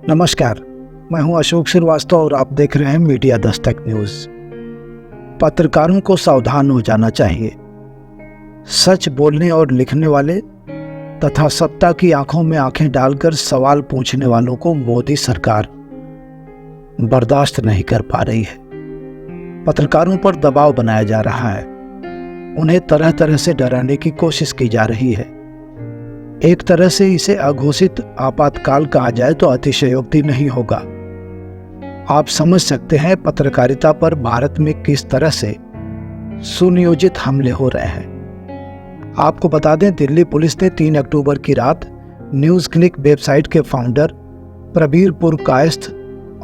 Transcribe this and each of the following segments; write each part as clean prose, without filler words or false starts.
नमस्कार, मैं हूं अशोक श्रीवास्तव और आप देख रहे हैं मीडिया दस्तक न्यूज। पत्रकारों को सावधान हो जाना चाहिए। सच बोलने और लिखने वाले तथा सत्ता की आंखों में आंखें डालकर सवाल पूछने वालों को मोदी सरकार बर्दाश्त नहीं कर पा रही है। पत्रकारों पर दबाव बनाया जा रहा है, उन्हें तरह तरह से डराने की कोशिश की जा रही है। एक तरह से इसे अघोषित आपातकाल कहा जाए तो अतिशयोक्ति नहीं होगा। आप समझ सकते हैं पत्रकारिता पर भारत में किस तरह से सुनियोजित हमले हो रहे हैं। आपको बता दें, दिल्ली पुलिस ने 3 अक्टूबर की रात न्यूज़ क्लिक वेबसाइट के फाउंडर प्रबीर पुरकायस्थ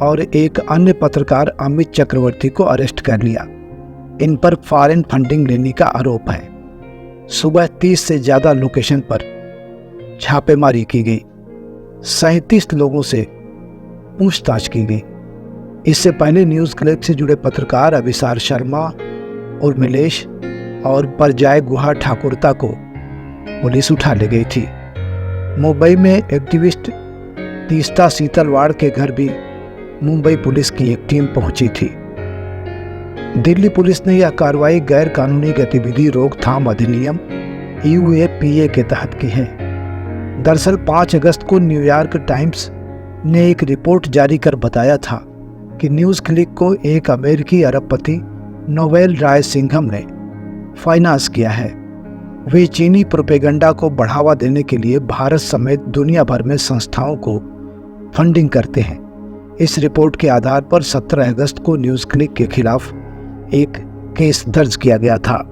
और एक अन्य पत्रकार अमित चक्रवर्ती को अरेस्ट कर लिया। इन पर फॉरेन फंडिंग लेने का आरोप है। सुबह 30 से ज़्यादा लोकेशन पर छापेमारी की गई। 37 लोगों से पूछताछ की गई। इससे पहले न्यूज़ क्लिक से जुड़े पत्रकार अभिसार शर्मा, उर्मिलेश और परजय गुहा ठाकुरता को पुलिस उठा ले गई थी। मुंबई में एक्टिविस्ट तीस्ता सीतलवाड़ के घर भी मुंबई पुलिस की एक टीम पहुंची थी। दिल्ली पुलिस ने यह कार्रवाई गैर कानूनी गतिविधि रोकथाम अधिनियम UAPA के तहत की है। दरअसल 5 अगस्त को न्यूयॉर्क टाइम्स ने एक रिपोर्ट जारी कर बताया था कि न्यूज़ क्लिक को एक अमेरिकी अरबपति नोवेल राय सिंघम ने फाइनेंस किया है। वे चीनी प्रोपेगेंडा को बढ़ावा देने के लिए भारत समेत दुनिया भर में संस्थाओं को फंडिंग करते हैं। इस रिपोर्ट के आधार पर 17 अगस्त को न्यूज़ क्लिक के खिलाफ एक केस दर्ज किया गया था।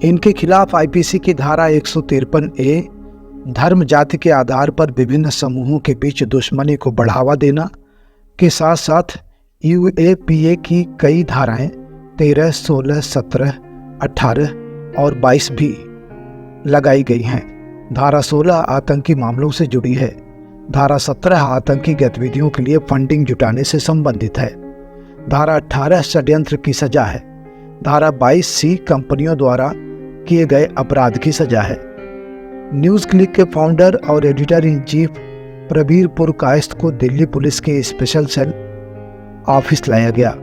इनके खिलाफ IPC की धारा 153A धर्म जाति के आधार पर विभिन्न समूहों के बीच दुश्मनी को बढ़ावा देना के साथ साथ UAPA की कई धाराएं 13, 16, 17, 18 और 22 भी लगाई गई हैं। धारा 16 आतंकी मामलों से जुड़ी है। धारा 17 आतंकी गतिविधियों के लिए फंडिंग जुटाने से संबंधित है। धारा 18 षड्यंत्र की सजा है। धारा 22C कंपनियों द्वारा किए गए अपराध की सजा है। न्यूज़ क्लिक के फाउंडर और editor in chief Prabir Purkayastha को दिल्ली पुलिस के स्पेशल सेल ऑफिस लाया गया।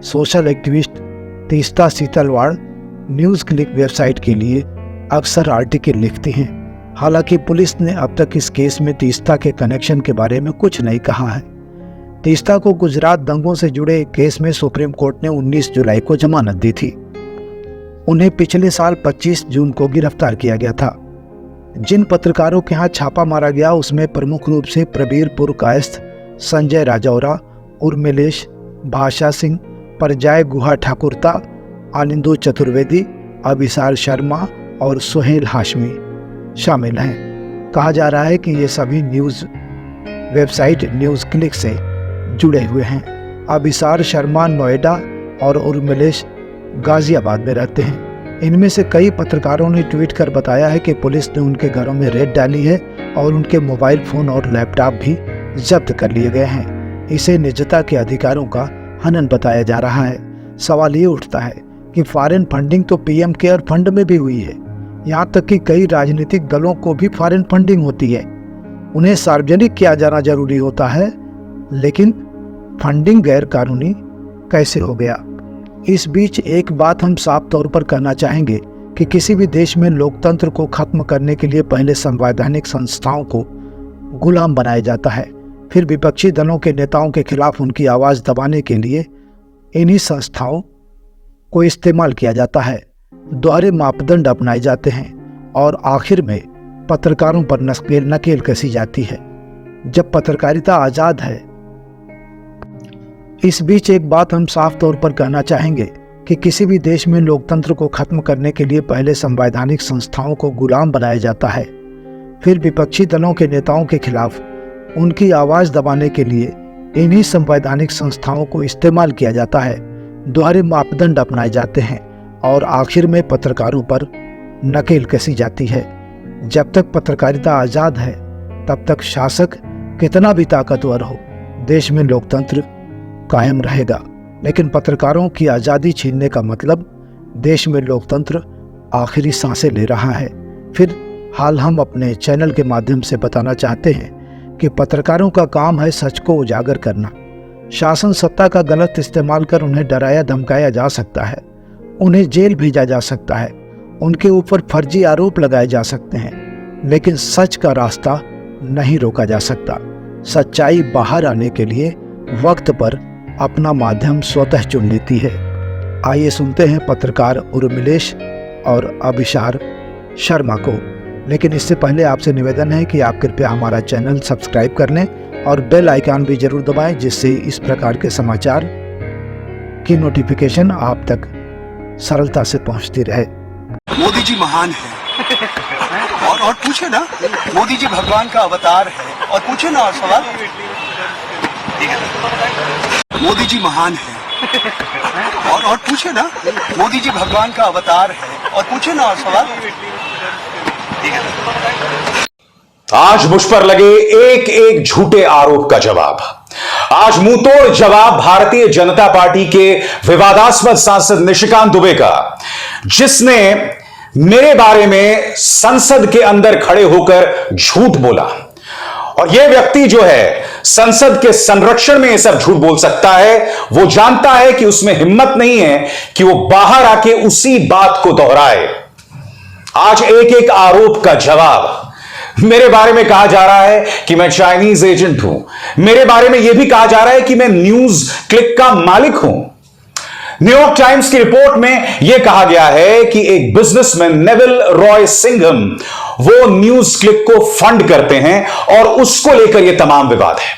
Social activist Teesta Setalvad news click website के लिए अक्सर आर्टिकल लिखती हैं। हालांकि पुलिस ने अब तक इस केस में तीस्ता के कनेक्शन के बारे में कुछ नहीं कहा है। तीस्ता को गुजरात दंगों से जुड़े एक केस में सुप्रीम कोर्ट ने 19 जुलाई को जमानत दी थी। उन्हें पिछले साल 25 जून को गिरफ्तार किया गया था। जिन पत्रकारों के यहाँ छापा मारा गया उसमें प्रमुख रूप से प्रबीर पुरकायस्थ, संजय राजौरा, उर्मिलेश, भाषा सिंह, परजय गुहा ठाकुरता, आनंदू चतुर्वेदी, अभिसार शर्मा और सुहेल हाशमी शामिल हैं। कहा जा रहा है कि ये सभी न्यूज़ वेबसाइट न्यूज़ क्लिक से जुड़े हुए हैं। अभिसार शर्मा नोएडा और उर्मिलेश गाजियाबाद में रहते हैं। इनमें से कई पत्रकारों ने ट्वीट कर बताया है कि पुलिस ने उनके घरों में रेड डाली है और उनके मोबाइल फोन और लैपटॉप भी जब्त कर लिए गए हैं। इसे निजता के अधिकारों का हनन बताया जा रहा है। सवाल ये उठता है कि फॉरेन फंडिंग तो PM केयर फंड में भी हुई है। यहाँ तक कि कई राजनीतिक दलों को भी फॉरेन फंडिंग होती है। उन्हें सार्वजनिक किया जाना जरूरी होता है, लेकिन फंडिंग गैर कानूनी कैसे हो गया? इस बीच एक बात हम साफ तौर पर कहना चाहेंगे कि किसी भी देश में लोकतंत्र को खत्म करने के लिए पहले संवैधानिक संस्थाओं को गुलाम बनाया जाता है, फिर विपक्षी दलों के नेताओं के खिलाफ उनकी आवाज़ दबाने के लिए इन्हीं संस्थाओं को इस्तेमाल किया जाता है। दोहरे मापदंड अपनाए जाते हैं और आखिर में पत्रकारों पर नकेल कसी जाती है। जब पत्रकारिता आज़ाद है। इस बीच एक बात हम साफ तौर पर कहना चाहेंगे कि किसी भी देश में लोकतंत्र को खत्म करने के लिए पहले संवैधानिक संस्थाओं को गुलाम बनाया जाता है, फिर विपक्षी दलों के नेताओं के खिलाफ उनकी आवाज़ दबाने के लिए इन्हीं संवैधानिक संस्थाओं को इस्तेमाल किया जाता है। दोहरे मापदंड अपनाए जाते हैं और आखिर में पत्रकारों पर नकेल कसी जाती है। जब तक पत्रकारिता आज़ाद है तब तक शासक कितना भी ताकतवर हो, देश में लोकतंत्र कायम रहेगा। लेकिन पत्रकारों की आज़ादी छीनने का मतलब देश में लोकतंत्र आखिरी सांसें ले रहा है। फिर हाल हम अपने चैनल के माध्यम से बताना चाहते हैं कि पत्रकारों का काम है सच को उजागर करना। शासन सत्ता का गलत इस्तेमाल कर उन्हें डराया धमकाया जा सकता है, उन्हें जेल भेजा जा सकता है, उनके ऊपर फर्जी आरोप लगाए जा सकते हैं, लेकिन सच का रास्ता नहीं रोका जा सकता। सच्चाई बाहर आने के लिए वक्त पर अपना माध्यम स्वतः चुन लेती है। आइए सुनते हैं पत्रकार उर्मिलेश और अभिशार शर्मा को। लेकिन इससे पहले आपसे निवेदन है कि आप कृपया हमारा चैनल सब्सक्राइब कर लें और बेल आइकन भी जरूर दबाएं, जिससे इस प्रकार के समाचार की नोटिफिकेशन आप तक सरलता से पहुंचती रहे। मोदी जी महान है और पूछे ना, मोदी जी भगवान का अवतार है और पूछे ना और सवाल। मोदी जी महान है और पूछे ना, मोदी जी भगवान का अवतार है और पूछे ना और सवाल। आज मुझ पर लगे एक एक झूठे आरोप का जवाब, आज मुंहतोड़ जवाब भारतीय जनता पार्टी के विवादास्पद सांसद निशिकांत दुबे का, जिसने मेरे बारे में संसद के अंदर खड़े होकर झूठ बोला। और यह व्यक्ति जो है संसद के संरक्षण में यह सब झूठ बोल सकता है, वो जानता है कि उसमें हिम्मत नहीं है कि वो बाहर आके उसी बात को दोहराए। आज एक एक आरोप का जवाब। मेरे बारे में कहा जा रहा है कि मैं चाइनीज एजेंट हूं, मेरे बारे में यह भी कहा जा रहा है कि मैं न्यूज क्लिक का मालिक हूं। न्यूयॉर्क टाइम्स की रिपोर्ट में यह कहा गया है कि एक बिजनेसमैन नेविल रॉय सिंघम वो न्यूज क्लिक को फंड करते हैं और उसको लेकर यह तमाम विवाद है।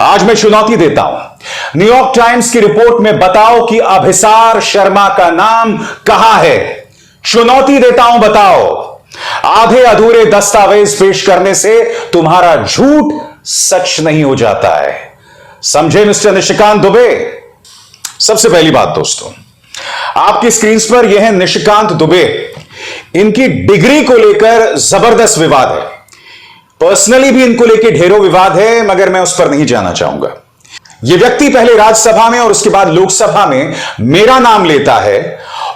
आज मैं चुनौती देता हूं, न्यूयॉर्क टाइम्स की रिपोर्ट में बताओ कि अभिसार शर्मा का नाम कहां है। चुनौती देता हूं, बताओ। आधे अधूरे दस्तावेज पेश करने से तुम्हारा झूठ सच नहीं हो जाता है। समझे मिस्टर निशिकांत दुबे? सबसे पहली बात दोस्तों, आपकी स्क्रीन पर यह है निशिकांत दुबे। इनकी डिग्री को लेकर जबरदस्त विवाद है, पर्सनली भी इनको लेकर ढेरों विवाद है, मगर मैं उस पर नहीं जाना चाहूंगा। यह व्यक्ति पहले राज्यसभा में और उसके बाद लोकसभा में मेरा नाम लेता है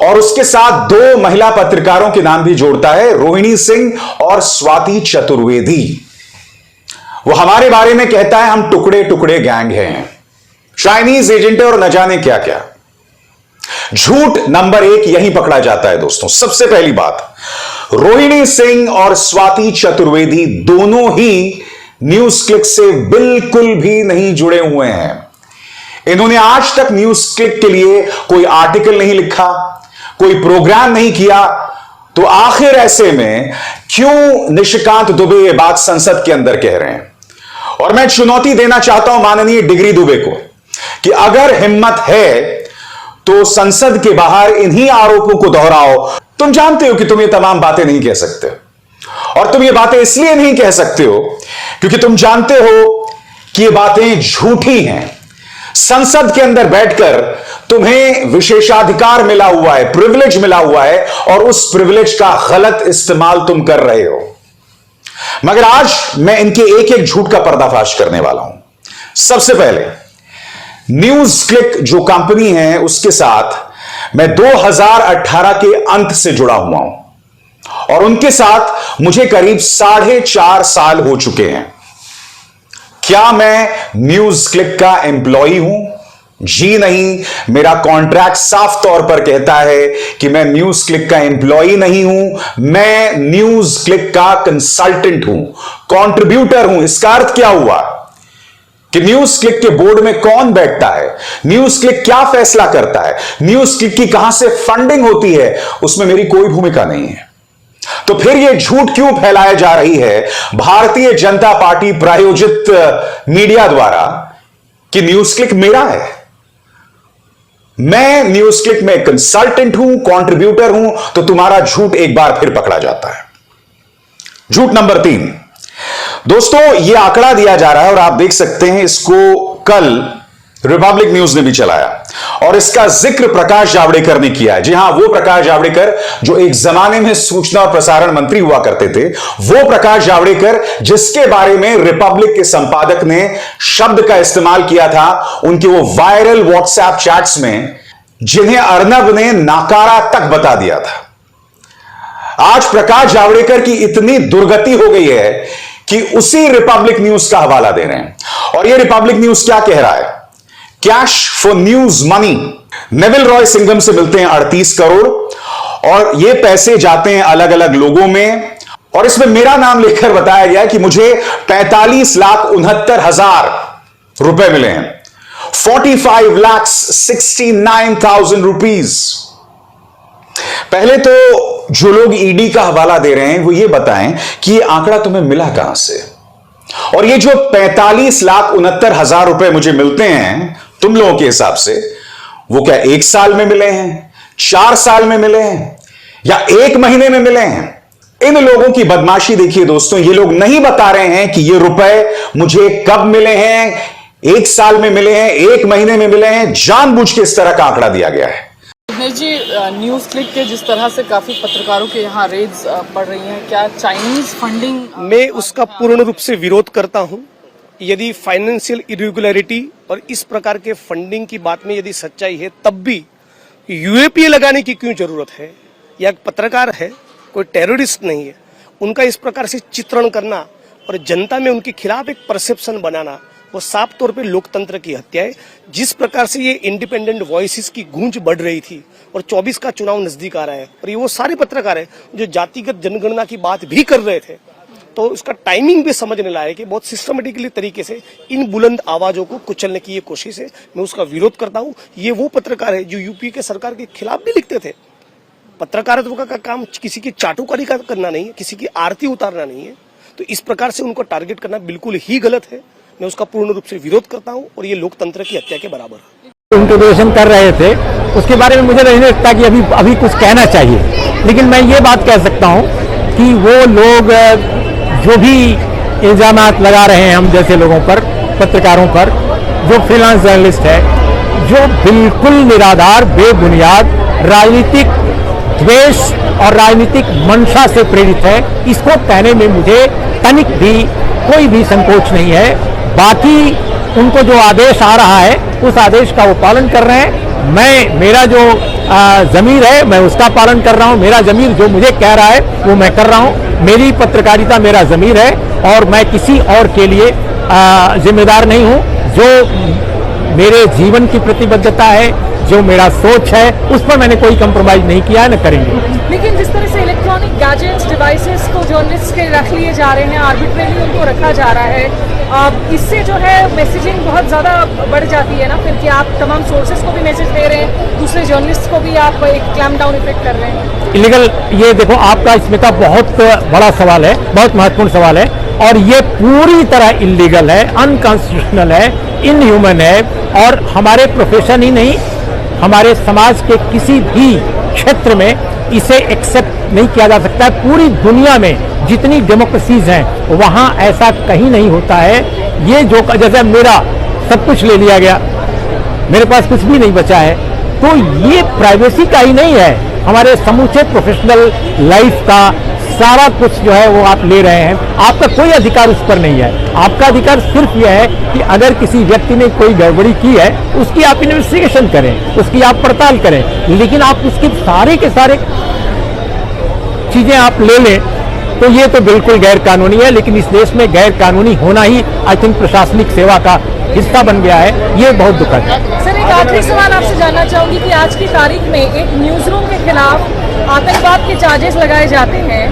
और उसके साथ दो महिला पत्रकारों के नाम भी जोड़ता है, रोहिणी सिंह और स्वाति चतुर्वेदी। वो हमारे बारे में कहता है हम टुकड़े टुकड़े गैंग हैं, चाइनीज एजेंट है और न जाने क्या क्या। झूठ नंबर 1 यहीं पकड़ा जाता है दोस्तों। सबसे पहली बात, रोहिणी सिंह और स्वाति चतुर्वेदी दोनों ही न्यूज क्लिक से बिल्कुल भी नहीं जुड़े हुए हैं। इन्होंने आज तक न्यूज क्लिक के लिए कोई आर्टिकल नहीं लिखा, कोई प्रोग्राम नहीं किया, तो आखिर ऐसे में क्यों निशिकांत दुबे ये बात संसद के अंदर कह रहे हैं? और मैं चुनौती देना चाहता हूं माननीय डिग्री दुबे को कि अगर हिम्मत है तो संसद के बाहर इन्हीं आरोपों को दोहराओ। तुम जानते हो कि तुम ये तमाम बातें नहीं कह सकते, और तुम ये बातें इसलिए नहीं कह सकते हो क्योंकि तुम जानते हो कि ये बातें झूठी हैं। संसद के अंदर बैठकर तुम्हें विशेषाधिकार मिला हुआ है, प्रिविलेज मिला हुआ है, और उस प्रिविलेज का गलत इस्तेमाल तुम कर रहे हो। मगर आज मैं इनके एक एक झूठ का पर्दाफाश करने वाला हूं। सबसे पहले, न्यूज क्लिक जो कंपनी है उसके साथ मैं 2018 के अंत से जुड़ा हुआ हूं और उनके साथ मुझे करीब 4.5 साल हो चुके हैं। क्या मैं न्यूज क्लिक का एम्प्लॉई हूं? जी नहीं, मेरा कॉन्ट्रैक्ट साफ तौर पर कहता है कि मैं न्यूज क्लिक का एम्प्लॉई नहीं हूं, मैं न्यूज क्लिक का कंसल्टेंट हूं, कंट्रीब्यूटर हूं। इसका अर्थ क्या हुआ कि न्यूज क्लिक के बोर्ड में कौन बैठता है, न्यूज क्लिक क्या फैसला करता है, न्यूज क्लिक की कहां से फंडिंग होती है, उसमें मेरी कोई भूमिका नहीं है। तो फिर यह झूठ क्यों फैलाया जा रही है भारतीय जनता पार्टी प्रायोजित मीडिया द्वारा कि न्यूज क्लिक मेरा है? मैं न्यूज क्लिक में कंसल्टेंट हूं, कंट्रीब्यूटर हूं, तो तुम्हारा झूठ एक बार फिर पकड़ा जाता है। झूठ नंबर 3 दोस्तों, यह आंकड़ा दिया जा रहा है और आप देख सकते हैं इसको कल रिपब्लिक न्यूज ने भी चलाया और इसका जिक्र प्रकाश जावड़ेकर ने किया है। जी हां, वो प्रकाश जावड़ेकर जो एक जमाने में सूचना और प्रसारण मंत्री हुआ करते थे, वो प्रकाश जावड़ेकर जिसके बारे में रिपब्लिक के संपादक ने शब्द का इस्तेमाल किया था उनके वो वायरल व्हाट्सएप चैट्स में, जिन्हें अर्नब ने नाकारा तक बता दिया था। आज प्रकाश जावड़ेकर की इतनी दुर्गति हो गई है कि उसी रिपब्लिक न्यूज का हवाला दे रहे हैं। और यह रिपब्लिक न्यूज क्या कह रहा है? Cash for news money. Neville Roy Singham से मिलते हैं 38 करोड़ और ये पैसे जाते हैं अलग अलग लोगों में, और इसमें मेरा नाम लिखकर बताया गया कि मुझे 45,69,000 रुपए मिले हैं। 45,69,000 रुपीज। पहले तो जो लोग ईडी का हवाला दे रहे हैं वो ये बताएं कि ये आंकड़ा तुम्हें मिला कहां से, और ये जो 45,69,000 रुपए मुझे मिलते हैं तुम लोगों के हिसाब से, वो क्या 1 साल में मिले हैं, 4 साल में मिले हैं, या 1 महीने में मिले हैं? इन लोगों की बदमाशी देखिए दोस्तों, ये लोग नहीं बता रहे हैं कि ये रुपए मुझे कब मिले हैं, 1 साल में मिले हैं, 1 महीने में मिले हैं, जानबूझ के इस तरह का आंकड़ा दिया गया है। जी, न्यूज़ क्लिक के जिस तरह से काफ़ी पत्रकारों के यहाँ रेड्स पड़ रही हैं, क्या चाइनीज फंडिंग? मैं उसका पूर्ण रूप से विरोध करता हूं। यदि फाइनेंशियल इरेगुलरिटी और इस प्रकार के फंडिंग की बात में यदि सच्चाई है, तब भी यूएपीए लगाने की क्यों जरूरत है? यह एक पत्रकार है, कोई टेररिस्ट नहीं है। उनका इस प्रकार से चित्रण करना और जनता में उनके खिलाफ एक परसेप्शन बनाना, वो साफ तौर पे लोकतंत्र की हत्या है। जिस प्रकार से ये इंडिपेंडेंट वॉइसेस की गूंज बढ़ रही थी और 24 का चुनाव नजदीक आ रहा है, और ये वो सारे पत्रकार है जो जातिगत जनगणना की बात भी कर रहे थे, तो उसका टाइमिंग भी समझने लायक है। बहुत सिस्टमेटिकली तरीके से इन बुलंद आवाजों को कुचलने की ये कोशिश है। मैं उसका विरोध करता हूँ। ये वो पत्रकार है जो यूपी के सरकार के खिलाफ भी लिखते थे। पत्रकारित्व का काम किसी की चाटुकारी का करना नहीं है, किसी की आरती उतारना नहीं है। तो इस प्रकार से उनको टारगेट करना बिल्कुल ही गलत है। मैं उसका पूर्ण रूप से विरोध करता हूं और ये लोकतंत्र की हत्या के बराबर है। इंट्रोडक्शन कर रहे थे, उसके बारे में मुझे नहीं लगता कि अभी कुछ कहना चाहिए, लेकिन मैं ये बात कह सकता हूं कि वो लोग जो भी इल्जामात लगा रहे हैं हम जैसे लोगों पर, पत्रकारों पर, जो फ्रीलांस जर्नलिस्ट है, जो बिल्कुल निराधार बेबुनियाद राजनीतिक द्वेष और राजनीतिक मंशा से प्रेरित है, इसको कहने में मुझे तनिक भी कोई भी संकोच नहीं है। बाकी उनको जो आदेश आ रहा है उस आदेश का वो पालन कर रहे हैं। मेरा जो ज़मीर है मैं उसका पालन कर रहा हूँ। मेरा ज़मीर जो मुझे कह रहा है वो मैं कर रहा हूँ। मेरी पत्रकारिता मेरा ज़मीर है और मैं किसी और के लिए जिम्मेदार नहीं हूँ। जो मेरे जीवन की प्रतिबद्धता है, जो मेरा सोच है, उस पर मैंने कोई कंप्रोमाइज नहीं किया है, न करेंगे। लेकिन जिस तरह से इलेक्ट्रॉनिक गैजेट्स डिवाइसेस को जर्नलिस्ट के रख लिए जा रहे हैं, आर्बिट्रेरली उनको रखा जा रहा है, इससे जो है मैसेजिंग बहुत ज़्यादा बढ़ जाती है ना फिर, कि आप तमाम सोर्सेज को भी मैसेज दे रहे हैं, दूसरे जर्नलिस्ट को भी आप एक क्लैम्प डाउन इफेक्ट कर रहे हैं। इलीगल, ये देखो आपका इसमें का बहुत बड़ा सवाल है, बहुत महत्वपूर्ण सवाल है, और ये पूरी तरह इलीगल है, अनकॉन्स्टिट्यूशनल है, इनह्यूमन है, और हमारे प्रोफेशन ही नहीं, हमारे समाज के किसी भी क्षेत्र में इसे एक्सेप्ट नहीं किया जा सकता है। पूरी दुनिया में जितनी डेमोक्रेसीज हैं वहाँ ऐसा कहीं नहीं होता है। ये जो जैसे मेरा सब कुछ ले लिया गया, मेरे पास कुछ भी नहीं बचा है, तो ये प्राइवेसी का ही नहीं है, हमारे समूचे प्रोफेशनल लाइफ का सारा कुछ जो है वो आप ले रहे हैं। आपका कोई अधिकार उस पर नहीं है। आपका अधिकार सिर्फ यह है कि अगर किसी व्यक्ति ने कोई गड़बड़ी की है उसकी आप इन्वेस्टिगेशन करें, उसकी आप पड़ताल करें, लेकिन आप उसके सारे के सारे चीजें आप ले लें तो ये तो बिल्कुल गैर कानूनी है। लेकिन इस देश में गैर कानूनी होना ही आई थिंक प्रशासनिक सेवा का हिस्सा बन गया है। ये बहुत दुखद है। सर, एक आखिरी सवाल आपसे जानना चाहूंगी कि आज की तारीख में एक न्यूज रूम के खिलाफ आतंकवाद के चार्जेस लगाए जाते हैं,